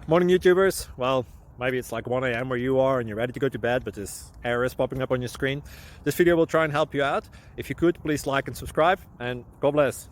Morning YouTubers. Well, maybe it's like 1 a.m. where you are and you're ready to go to bed, but this error is popping up on your screen. This video will try and help you out. If you could, please like and subscribe, and God bless.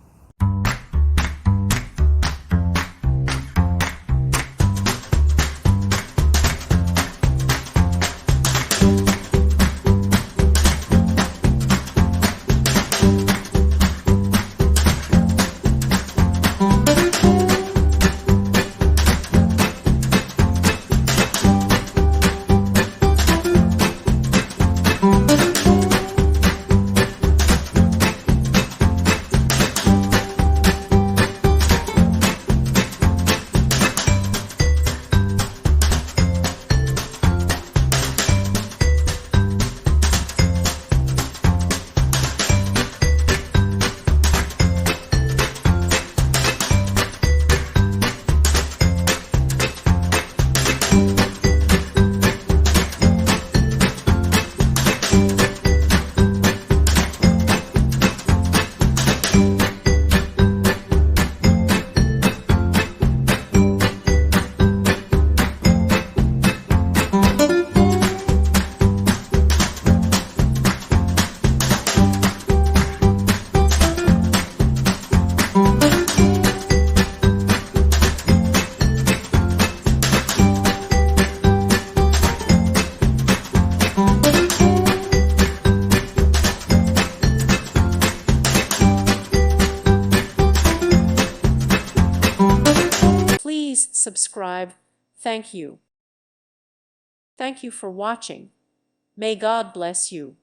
Please subscribe. Thank you. Thank you for watching. May God bless you.